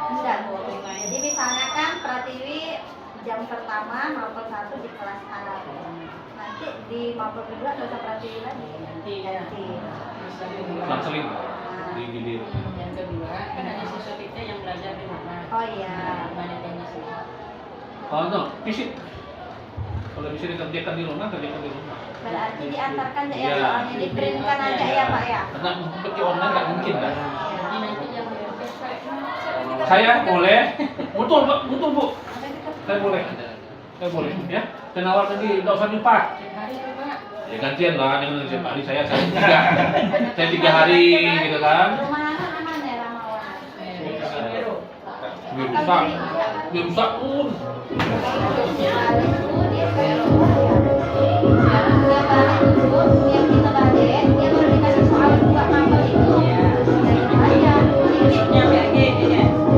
Enggak, Bu. Jadi misalnya kan Pratiwi jam pertama mapel 1 di kelas A. Nanti di mapel kedua nggak usah Pratiwi lagi. Ganti. Selang-seling di gilir. Yang kedua, kan ada siswa kita yang belajar di rumah. Oh iya. Banyak yang sih. Oh no, fisik. Kalau bisa dikerjakan di rumah, kerjakan di rumah. Berarti diantarkan ya Iya. soalnya di printkan aja ya Pak ya. Karena seperti online nggak mungkin kan. Jadi nanti yang Saya boleh, betul Pak, betul Bu. Saya boleh, ya. Saya nawarkan di, nggak usah lupa. hari itu Pak. Ya gantian lah dengan setiap hari saya 3 hari gitu kan. Rumah anak aman ya Ramawan. Biar rusak pun. Yang kita balik, dia baru dikasih soal buka mapel itu.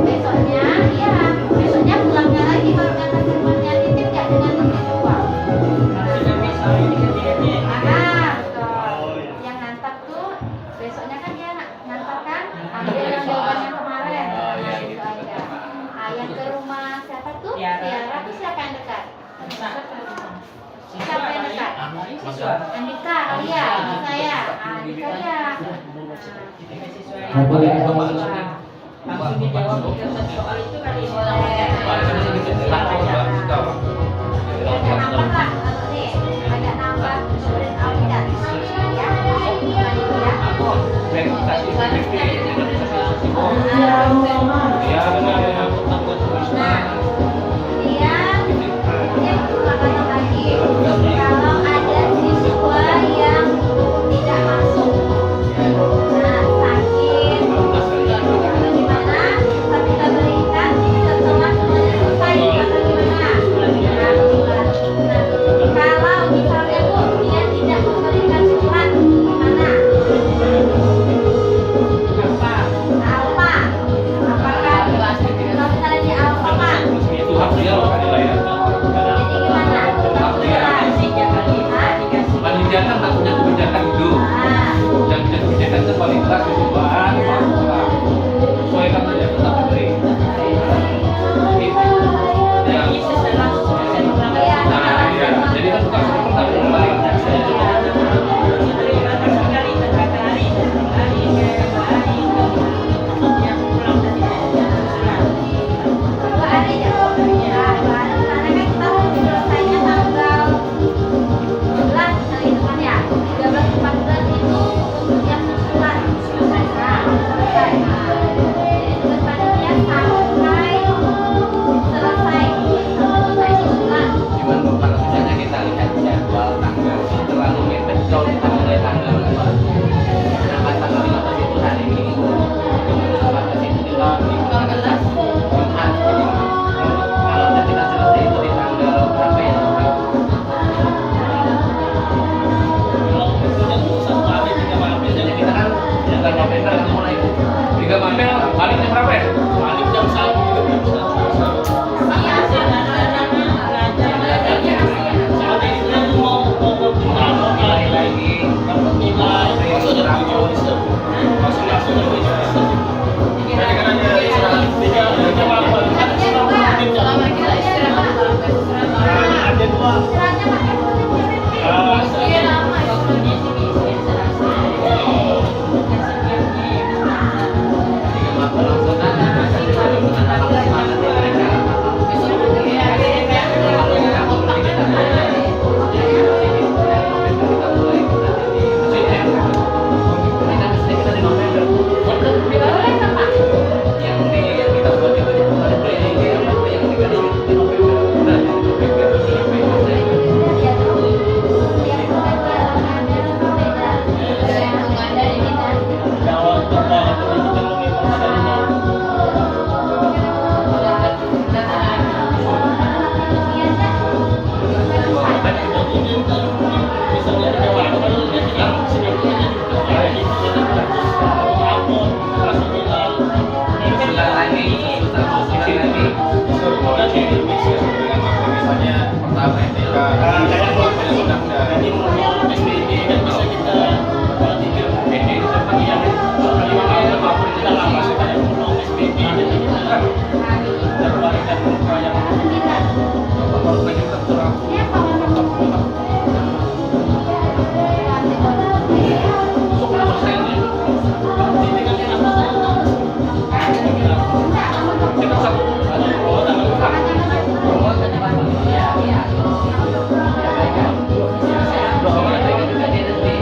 Besoknya, iya. Besoknya pulangnya lagi baru kata firmannya titip ya dengan titip uang. Betul. Yang ngantar tuh besoknya kan dia ngantar kan ambil yang jawaban yang kemarin. Gitu aja. Yang ke rumah siapa tuh? Tiara tuh siapa yang dekat? Siapa yang dekat? Andika, Alia, saya. Andika ya. Boleh coba langsung. Langsung dijawab kertas soal itu kali ini. Agak nambah lah, kalau nih agak nambah murid Alfian. Ya, dia kata lagi kalau ada siswa yang tidak masuk, nah sakit atau gimana, tapi kita berikan setelah semuanya selesai atau gimana? Kalau misalnya Bu dia tidak memberikan surat gimana? Apa? Apakah Kita satu.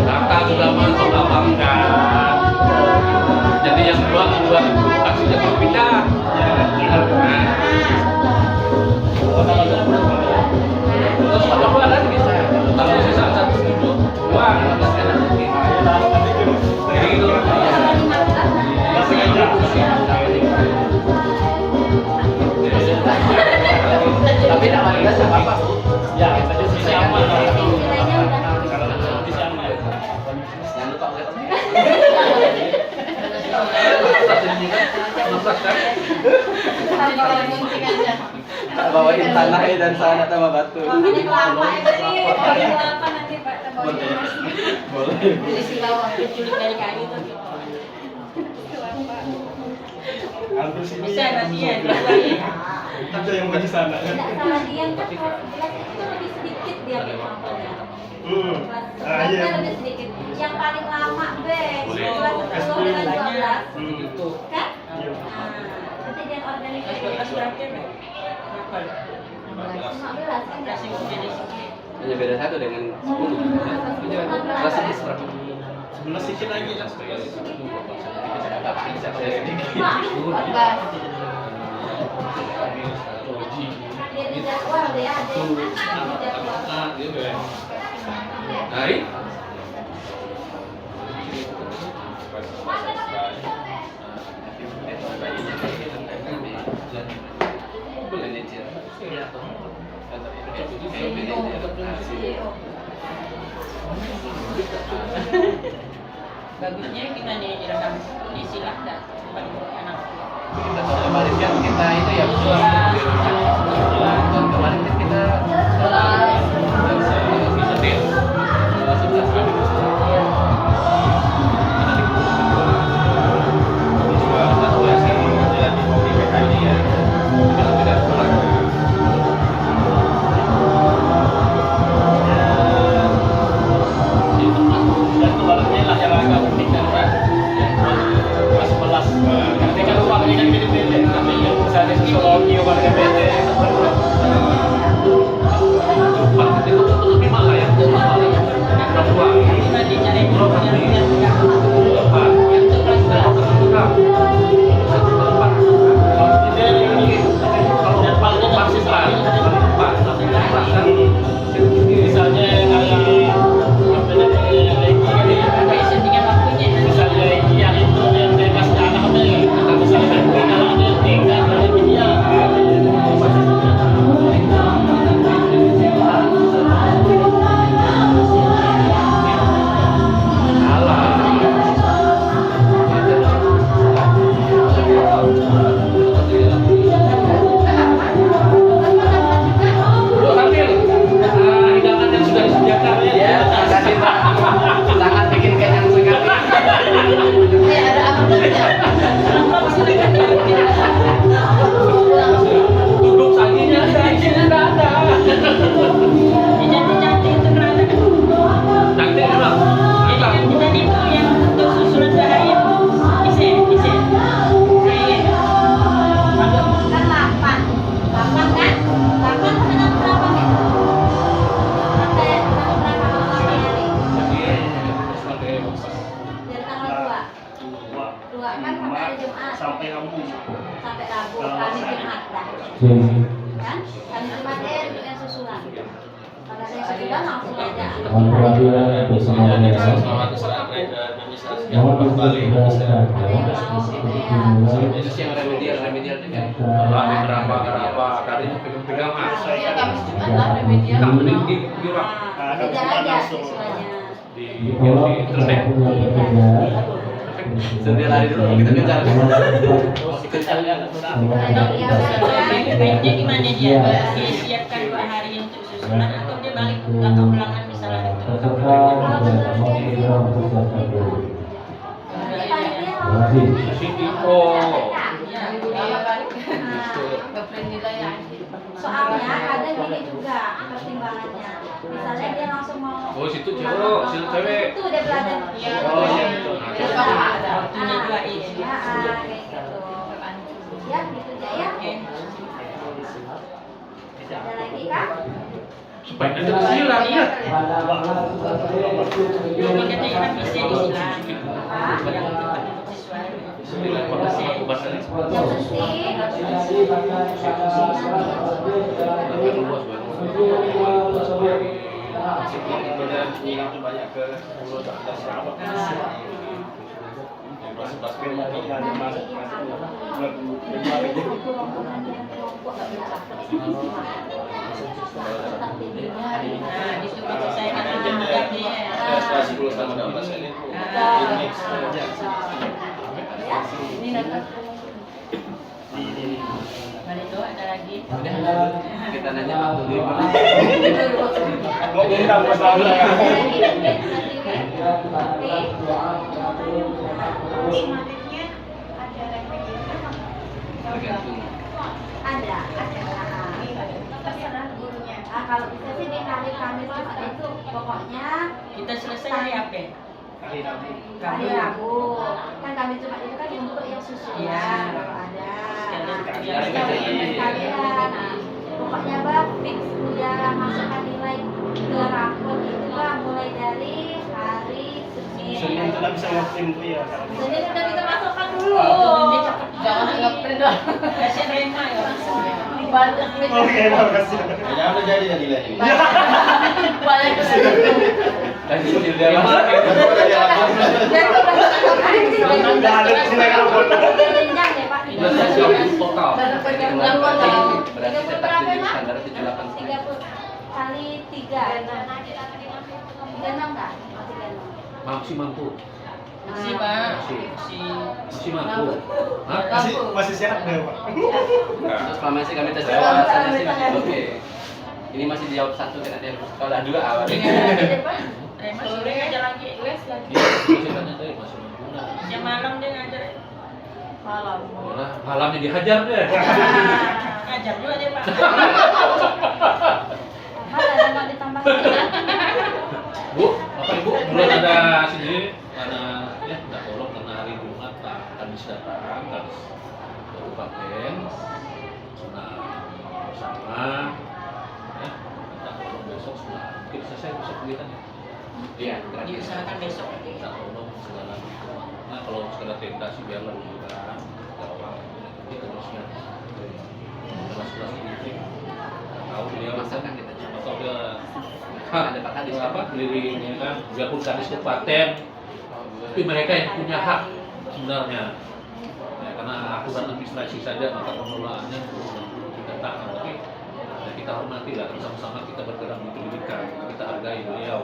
Kakak sudah masuk abang kan. Jadi yang dua taksinya kalau pindah. Terus ada dua lagi bisa. Kalau sisa satu duduk dua. Jadi gitu. Tapi nama kita siapa apa? Ya, bisa aman. Bisa aman. Jangan lupa pakai topi. Bawain tanah dan sana sama batu. Makanya kelapa itu nih, kelapa nanti Pak bawain. Boleh. Jadi si lawak diculik dari kayu tuh. Bisa rahasia dua-duanya. Ada yang mau di sana kan? Tidak salah dia kan kelas itu lebih sedikit dia kemampuannya. Kelas iya. lebih sedikit. Yang paling lama B, kelas 10 dengan 12. Itu. Kan? Nah, nanti dia organisasi Kelas berapa ya? Berapa? 15 kan Kasih jadi Hanya beda satu dengan 10. Kelas 11 berapa? 11 sedikit lagi lah. Dia di jadwal dia ada yang di jadwal. Dari bagusnya gimana nih direkam di silah dah anak. Kita tahun kemarin kan kita itu ya tahun kemarin kan kita Dan kemarinnya lah yang agak penting kan Pak. Kelas 11. Nanti kan uangnya kan beda-beda. Tapi yang misalnya sosiologi uangnya beda. lebih mahal ya. Gimana dicari yang untuk kelas berapa? Misalnya kayak apa namanya lagi kan ya. Bisa tinggal waktunya. Misalnya yang itu yang kelasnya anak apa ya. Misalnya kalau ada yang tinggal dari media. Hidangan yang sudah disediakan ya makasih Pak. Sangat bikin kenyang sekali. duduk sajinya ada, isinya nggak ada. Cantik-cantik itu kerana. Cantik memang. Jadi kan kita itu yang untuk susulan bahaya. Isi. Kan 8. 8 kan? 8 dengan berapa men? Sampai berapa kalau 8 hari? Dari tanggal 2. 2 kan sampai hari Jumat. Sampai Rabu. Sampai Rabu, Kamis Jumat dah. Kan? Kamis Jumat dia untuk yang susulan. Kalau ada yang susulan langsung aja. Peradilan bersama pemirsa. Mohon kembali Ada yang mau gitu ya. Itu sih yang remedial juga. Berapa kalinya pegang-pegang mas. Iya, Kamis Jumat lah remedial. Tak mending di kurang. Kejar aja siswanya. Tolong siapapun yang bekerja. Sudah lari dulu kita kejar. Baiknya gimana dia? Disiapkan 2 hari untuk susulan atau dia balik ulang-ulangan misalnya untuk Peserta dan mau kita mempersiapkan diri. Nanti panitia Terima kasih. Oh. Soalnya ada gini juga pertimbangannya. Misalnya dia langsung mau. Oh, situ cewek, situ cewek. Itu dia belajar. Oh, iya. waktunya 2 iya. Kayak gitu. Ya gitu aja tinggi kan? Supaya nanti silang ya. Cuma katanya kan bisa disilang. Apa? Yang tempat untuk siswa. Yang penting banyak ke 10 13 sahabat. Nah, disuruh saya kan mengajar dia. Setelah 10 tahun udah pas ini. Ini nanti. Mari tuh ada lagi. Kita nanya Pak dulu. Mau undang Mas Laura ya. Tergantung. Ada. Terserah gurunya. Kalau bisa sih di hari Kamis Jumat itu pokoknya Kita selesai hari apa? hari Rabu. Kan Kamis Jumat itu kan untuk yang susulan Iya. kalau ada. Sekalian Sekalian. Pokoknya Bang fix udah masukkan nilai ke rapor itu Bang mulai dari hari Senin. Senin itu udah bisa nge-print tuh ya. Senin udah bisa masukkan dulu. Jangan nge-print dong. Kasih Rema ya. Banyak Oke, makasih. Ya udah jadi ya nilai ini. banyak Dan cicil dia Udah Mas. jadi lapor. Nggak ada di sini rapor. Jenjang ya Pak. Udah saya siapin total. Berarti tetap jadi standar 78. 30 kali 3. 36 kan? Masih mampu. Si Pak. Masih mampu. Hah? Masih sehat deh, Pak. Terus masih kami tes jawab alasannya sih masih oke. Ini masih dijawab satu kan ada kalau ada dua awalnya. Rema sore ngajar lagi. Les lagi. Iya, masih tanya tadi masih mampu. Jam malam dia ngajar. Malam. Nah, malamnya dihajar deh. Ngajar juga dia Pak. Ada mau ditambahin? Bu, Bapak Ibu, bulan ada sendiri karena ya minta tolong karena hari Jumat Pak Kadis datang, Kadis Kabupaten, nah bersama ya minta tolong besok sudah mungkin selesai besok kegiatan ya. Iya, Diusahakan besok. Minta tolong segala gitu. Nah kalau segala tenda sih biarlah dulu kan, gawang nanti terusnya kelas-kelas ini tahu beliau masakan kita atau dia ada Pak Kadis apa kelilingnya kan biarpun kadis kabupaten tapi mereka yang punya hak sebenarnya ya, karena aturan administrasi saja maka pengelolaannya kita tahan tapi ya, kita hormati lah sama-sama kita bergerak di pendidikan kita hargai beliau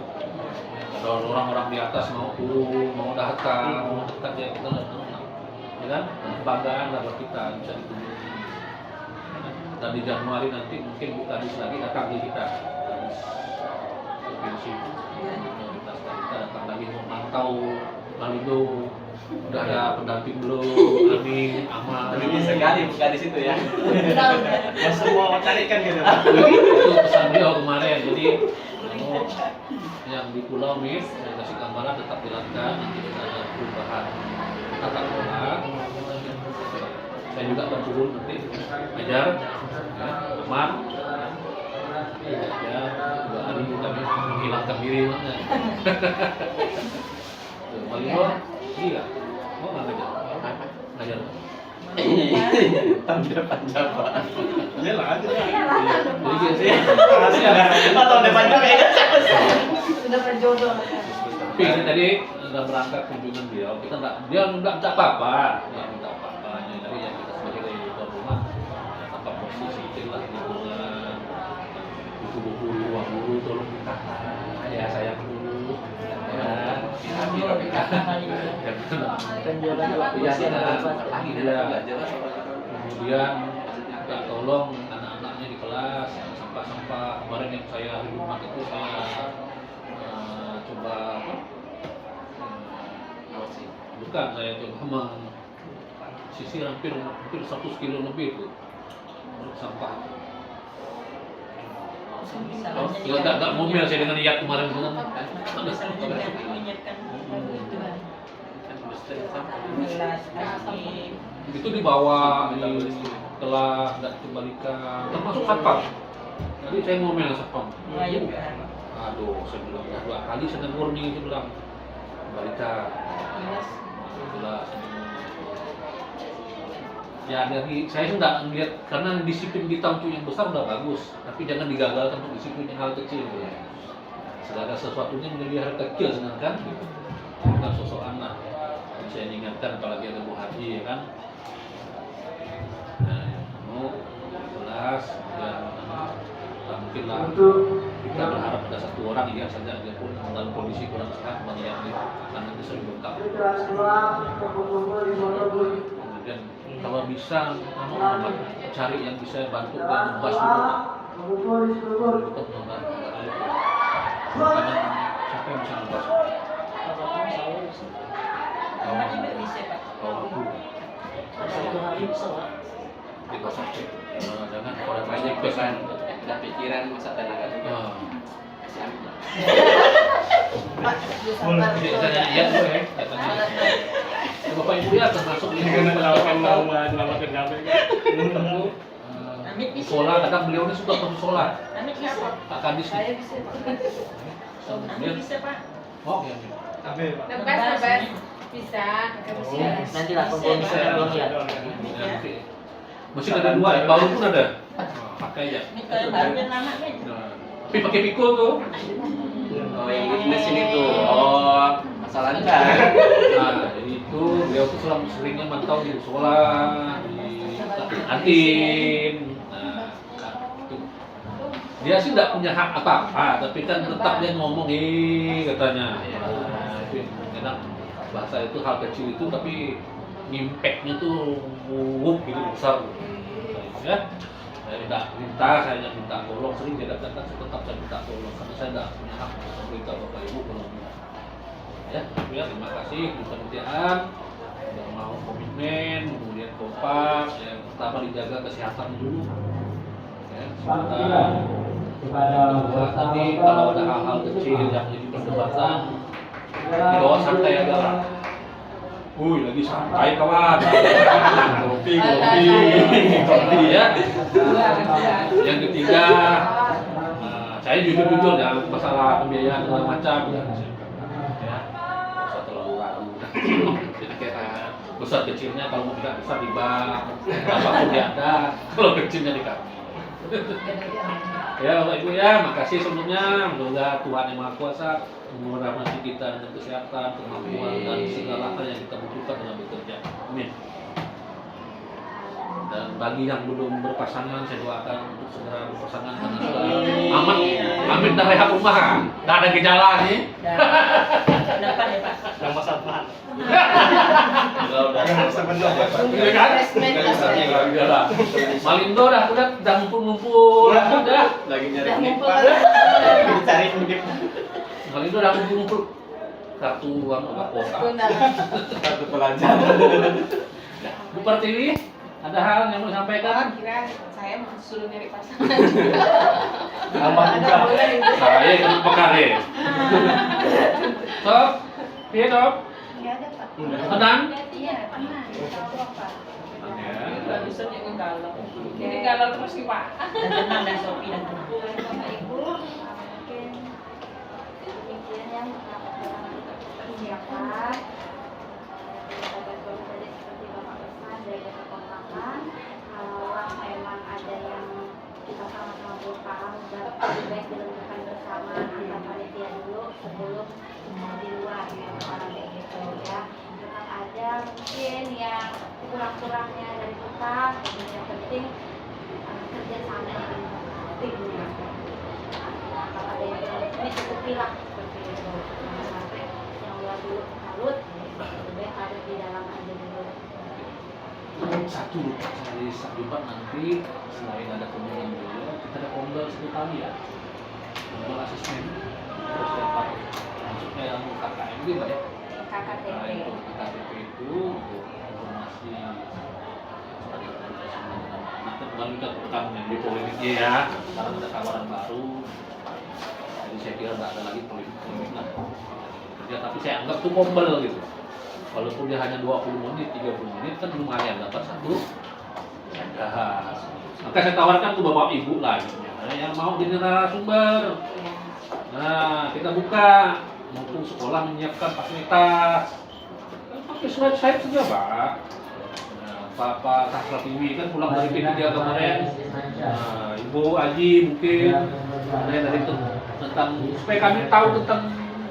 kalau orang-orang di atas mau turun mau datang mau dekat ya kita ya kan kebanggaan lah buat kita bisa ditunjukin dan di Januari nanti mungkin Bu Kadis lagi datang di kita provinsi prioritas kita datang lagi memantau Malindo udah ada pendamping belum Amin Amal Ini sekali bukan di situ ya. Langsung mau carikan gitu. itu pesan beliau kemarin jadi oh, yang di pulau Mis saya kasih gambaran tetap dilakukan nanti kita ada perubahan tata kelola saya juga akan turun nanti ajar ya, Aman ya dua hari kami menghilangkan diri mana Malindo iya mau nggak ngajar Depan Jawa. Iya lah, aja. jadi gini sih Atau depan juga ya. Sudah berjodoh. tapi ini tadi dalam rangka kunjungan beliau kita dia nggak minta apa-apa nggak minta apa-apa hanya dari yang kita sebagai tuan rumah ya, tanpa posisi lah lingkungan buku-buku ruang guru tolong ditahan ya sayang dulu ya kemudian minta tolong anak-anaknya di kelas sampah-sampah kemarin yang saya hari Jumat itu saya coba bukan saya coba sisir hampir 100 kilo lebih itu sampah. Ya nggak ngomel saya dengan niat kemarin itu kan. Menyiapkan kebutuhan. Gelas, plastik. Itu dibawa di telah dan kembalikan termasuk sampah. Tadi saya ngomel sama Sepong. Ayo. Aduh, saya bilang udah 2 kali saya warning itu bilang balita. Jelas. Ya dari saya sih nggak ngeliat karena disiplin kita untuk yang besar udah bagus, tapi jangan digagalkan untuk disiplin yang hal kecil gitu. Segala sesuatunya menjadi hal kecil sedangkan gitu. Bukan sosok anak. Saya ingatkan apalagi ada Bu Haji ya kan. Nah, mau jelas dan mungkin lah kita berharap ada satu orang ya saja dia pun dalam kondisi kurang sehat banyak yang karena itu sering bengkak. Kemudian kalau bisa cari yang bisa bantu dan membahas dulu. Untuk membantu karena siapa yang bisa membahas? Kalau aku di kosan cek jangan orang banyak pesan Udah pikiran masa tenaga juga. Biasanya iya tuh ya katanya. Bapak Ibu ya termasuk ini nama kerja sholat kadang beliau ini suka pergi sholat. Amit siapa? Pak Kadis. Amit bisa Pak. Oh iya. Nebas bisa. Nanti lah kalau bisa ya. Mesin ada 2 ya, baru pun ada. Pakai ya. Ini kalau barunya lama kan. Tapi pakai pikul tuh. Oh, yang di mesin itu. Oh, masalahnya kan. Nah, jadi itu beliau tuh seringnya mantau di musola, di kantin. Nah, itu. Dia sih nggak punya hak apa-apa, tapi kan tetap dia ngomong katanya. Nah, itu kadang bahasa itu hal kecil itu tapi impact-nya tuh gitu besar. Ya. Saya tidak minta, saya minta tolong, sering saya datang tetap saya minta tolong karena saya tidak punya hak meminta Bapak Ibu tolong. Ya, terima kasih untuk penelitian yang mau komitmen, kemudian kompak, yang pertama dijaga kesehatan dulu. Ya, sebentar. Nanti kalau ada hal-hal kecil yang jadi perdebatan, dibawa santai aja lah. Wih, lagi santai kawan. Kopi ya. Yang ketiga, saya jujur ya masalah pembiayaan segala macam ya. Usah terlalu ragu. Jadi kayak besar kecilnya kalau mau tidak besar di bank, apapun dia ada. Kalau kecilnya di kami. Ya Bapak Ibu ya, makasih sebelumnya. Semoga Tuhan Yang Maha Kuasa merahmati kita dengan kesehatan, kemampuan dan segala hal yang kita butuhkan dalam bekerja. Amin. Dan bagi yang belum berpasangan, saya doakan untuk segera berpasangan karena aman, amin dan rehat rumah. Nggak ada gejala nih. Depan ya Pak. Nama sampah. Udah sebenarnya Pak. Iya kan? Gejala. Malindo udah ngumpul-ngumpul, udah. Lagi nyari nik. Cari nik. Malindo udah ngumpul-ngumpul. Kartu uang kota. Kartu pelajar. Bu Pertiwi, ada hal yang mau disampaikan? Kira saya mau suruh nyari pasangan. Aman juga. Saya ikut pekare. Sob, iya Sob? Enggak ada Pak. Tenang? Iya, tenang. Tahu apa? Barusan yang galau. Jadi galau terus nih Pak. Dan tenang dan Sophie dan tenang. Bapak Ibu, mungkin impian yang persiapan. Tadi seperti Bapak pesan dari kekompakan. Kalau memang ada yang kita sama-sama berpaham, lebih baik dilakukan bersama antar panitia dulu sebelum di luar kayak gitu ya. Memang ada mungkin yang kurang-kurangnya dari kita, yang penting kerjasama yang timnya. Kalau ada yang ini cukupilah seperti itu. Jangan sampai yang luar dulu kalut, lebih harus di dalam aja dulu. Satu, hari Jumat nanti selain ada kunjungan beliau, kita ada kombel 1 kali ya. Kombel asesmen, terus dapat maksudnya yang KKM gitu Pak ya. KKTP. Nah, itu KKTP itu untuk informasi nanti kemarin kita tekan yang di polemiknya ya. Sekarang ada tawaran baru. Jadi saya kira nggak ada lagi polemik lah. Kerja tapi saya anggap itu kombel gitu. Walaupun dia hanya 20 menit, 30 menit kan lumayan dapat satu. Maka saya tawarkan ke Bapak Ibu lah gitu. Nah, yang mau jadi narasumber. Iya. Nah, kita buka mumpung sekolah menyiapkan fasilitas. Pakai website saja, Pak. Nah, Pak Kasratiwi kan pulang dari P3 kemarin. Nah, Ibu Aji mungkin dari tentang supaya kami tahu tentang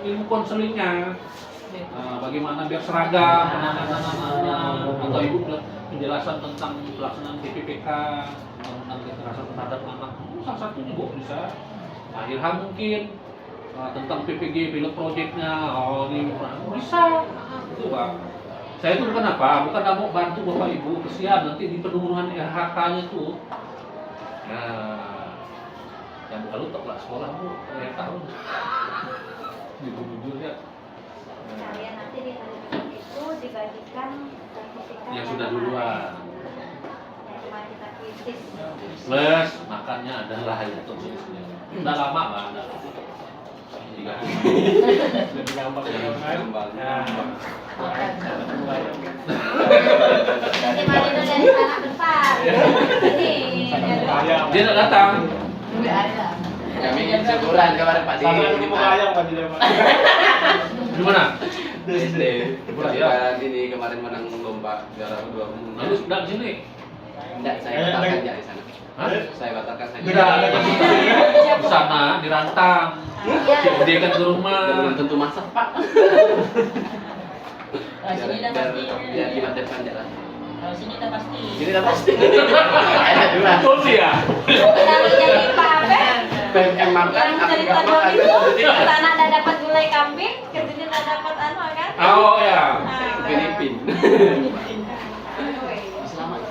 ilmu konselingnya. Nah, bagaimana biar seragam anak-anak atau Ibu penjelasan tentang pelaksanaan PPPK tentang kekerasan terhadap anak. Salah satunya Bu bisa. Nah, Ilham mungkin tentang PPG pilot projectnya, ini bisa, itu Pak. Saya itu bukan apa, bukan mau bantu Bapak Ibu, kesian nanti di penurunan RHK-nya tuh. Nah, yang bukan lutok lah sekolah Bu, saya tahu. Jujur ya. Kalian nanti di hari itu dibagikan sertifikat Yang sudah duluan. yang kemarin kita kritis. Plus makannya adalah ya konsumsinya. Udah lama Pak, udah lama. 30. Lebih gampang ya kan? Nah, Nanti Marino dari anak besar. Ini. ayam. Dia tidak datang. Kami syukuran kemarin Pak di Sama mau ayam Pak di Pak. Di mana? SD. Iya. Ini kemarin menang lomba juara 2 umum. Lalu sudah di sini. Enggak, saya batalkan aja di sana. Hah? Saya batalkan saja. Beda. Di sana di Rantang. Dia kan ke rumah. Belum tentu masak Pak. Kalau sini dah pasti. Biar dimanfaatkan jalan. Kalau sini dah pasti. Ini dah pasti. Ada dua. Betul sih ya. Lalu jadi Pak Ben. PMM makan, Yang aku cerita nggak dulu makan. itu, sana ada dapat gulai kambing, kesini tak dapat anu kan? Oh ya. Filipin. Selamat.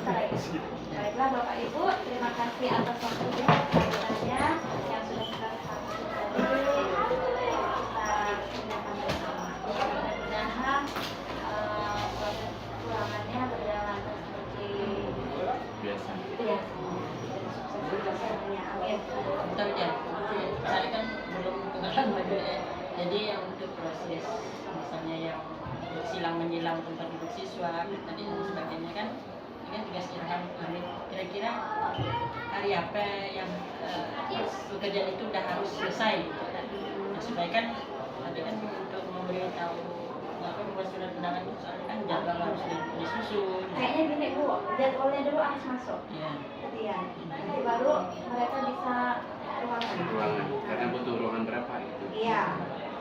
Baiklah Bapak Ibu, terima kasih atas waktunya saya yang sudah kita sampaikan tadi. Kita tindakan bersama. Mudah-mudahan proses pulangannya berjalan seperti Biasa. biasa. Suksesnya, amin. Bentar ya. Saya kan belum kenalan baju ya. Jadi yang untuk proses misalnya yang silang menyilang tempat duduk siswa tadi dan sebagainya kan ini kan tugas Ilham Amin. Kira-kira hari apa yang pekerjaan itu udah harus selesai gitu kan. Nah, supaya kan tadi kan untuk memberitahu apa membuat surat undangan itu soalnya kan jadwal harus disusun. Kayaknya gini Bu, jadwalnya dulu harus masuk. Iya. Kemudian nanti baru mereka bisa ruangan. Ruangan. Karena butuh ruangan berapa itu? Iya.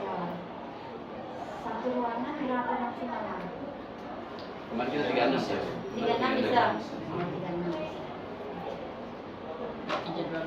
Ya. Satu ruangan berapa maksimal? Kemarin kita 36 ya. 36 bisa. Oh, 36 bisa. Jadwal